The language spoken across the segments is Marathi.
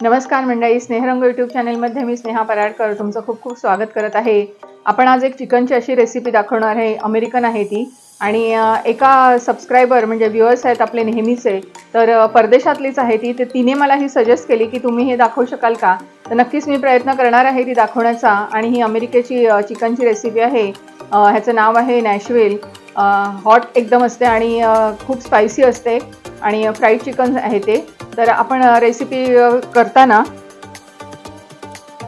नमस्कार मंडळी, स्नेहरंग यूट्यूब चॅनलमध्ये मी स्नेहा पराडकर तुमचं खूप खूप स्वागत करत आहे. आपण आज एक चिकनची अशी रेसिपी दाखवणार आहे. अमेरिकन आहे ती आणि एका सबस्क्रायबर म्हणजे व्ह्युअर्स आहेत आपले नेहमीचे, तर परदेशातलीच आहे ती. तिने मला ही सजेस्ट केली की तुम्ही हे दाखवू शकाल का. तर नक्कीच मी प्रयत्न करणार आहे ती दाखवण्याचा. आणि ही अमेरिकेची चिकनची रेसिपी आहे. ह्याचं नाव आहे नॅशव्हिल. हॉट एकदम असते आणि खूप स्पायसी असते आणि फ्राईड चिकन आहे ते. तर आपण रेसिपी करताना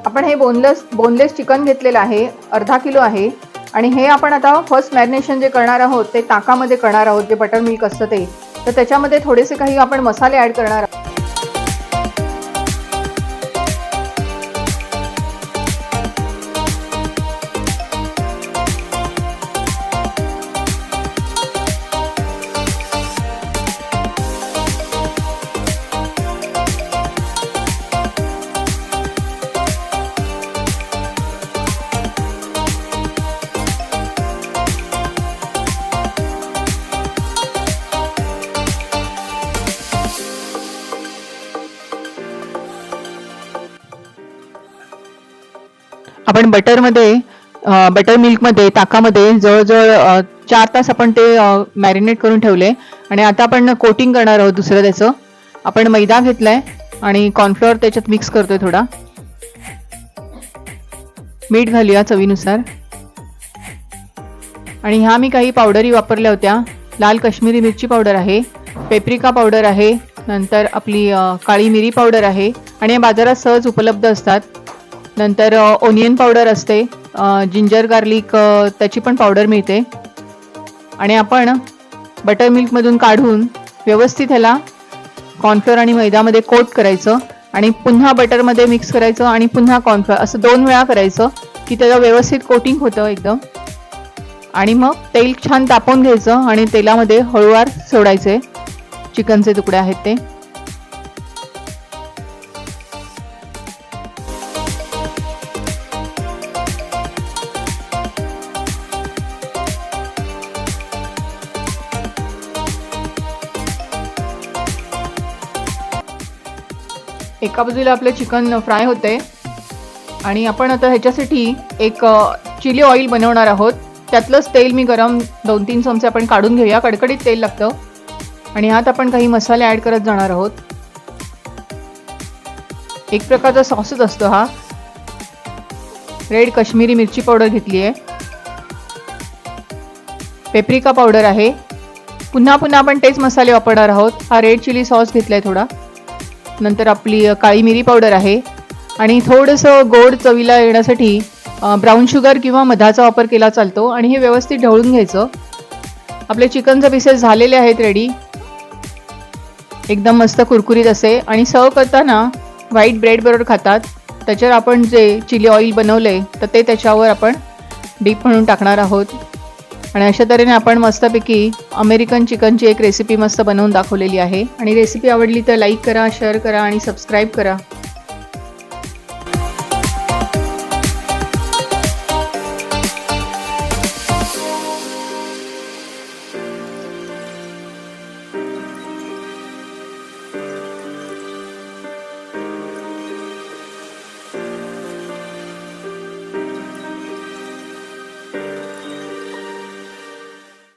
आपण हे बोनलेस चिकन घेतलेलं आहे, अर्धा किलो आहे. आणि हे आपण आता फर्स्ट मॅरिनेशन जे करणार आहोत ते ताकामध्ये करणार आहोत, जे बटर मिल्क असतं ते. तर त्याच्यामध्ये थोडेसे काही आपण मसाले ॲड करणार आहोत. आपण बटर मिल्कमध्ये ताकामध्ये जवळजवळ 4 तास आपण ते मॅरिनेट करून ठेवले. आणि आता आपण कोटिंग करणार आहोत दुसरं त्याचं. आपण मैदा घेतलाय आणि कॉर्नफ्लोअर त्याच्यात मिक्स करतोय थोडा. मीठ घालूया चवीनुसार. आणि ह्या मी काही पावडरी वापरल्या होत्या. लाल काश्मीरी मिरची पावडर आहे, पेप्रिका पावडर आहे, नंतर आपली काळी मिरी पावडर आहे आणि बाजारात सहज उपलब्ध असतात. नंतर ओनियन पावडर असते, जिंजर गार्लिक त्याची पण पावडर मिळते. आणि आपण बटर मिल्कमधून काढून व्यवस्थित ह्याला कॉर्नफ्लोअर आणि मैद्यामध्ये कोट करायचं आणि पुन्हा बटरमध्ये मिक्स करायचं आणि पुन्हा कॉर्नफ्लोअर असं 2 वेळा करायचं की त्याचं व्यवस्थित कोटिंग होतं एकदम. आणि मग तेल छान तापवून घ्यायचं आणि तेलामध्ये हळूवार सोडायचे चिकनचे तुकडे आहेत ते. एका बाजूला आपले चिकन फ्राय होते आणि आपण आता ह्याच्यासाठी एक चिली ऑइल बनवणार आहोत. त्यातलंच तेल मी गरम 2-3 चमचे आपण काढून घेऊया. कडकडीत तेल लागतं. आणि ह्यात आपण काही मसाले ॲड करत जाणार आहोत. एक प्रकारचा सॉसच असतो हा. रेड काश्मीरी मिरची पावडर घेतली आहे, पेप्रिका पावडर आहे. पुन्हा आपण तेच मसाले वापरणार आहोत. हा रेड चिली सॉस घेतला आहे थोडा. नंतर आपली काळी मिरी पावडर आहे आणि थोडंसं गोड चवीला येण्यासाठी ब्राऊन शुगर किंवा मधाचा वापर केला चालतो. आणि हे व्यवस्थित ढवळून घ्यायचं. आपले चिकनचे पीसेस झालेले आहेत रेडी, एकदम मस्त कुरकुरीत असे. आणि सर्व करताना व्हाईट ब्रेड बरोबर खातात. त्याच्यावर आपण जे चिली ऑइल बनवले तर ते त्याच्यावर आपण डीप म्हणून टाकणार आहोत. आणि अशा तऱ्हेने आपण मस्तपैकी अमेरिकन चिकनची एक रेसिपी मस्त बनवून दाखवलेली आहे. आणि रेसिपी आवडली तर लाईक करा, शेअर करा आणि सबस्क्राईब करा.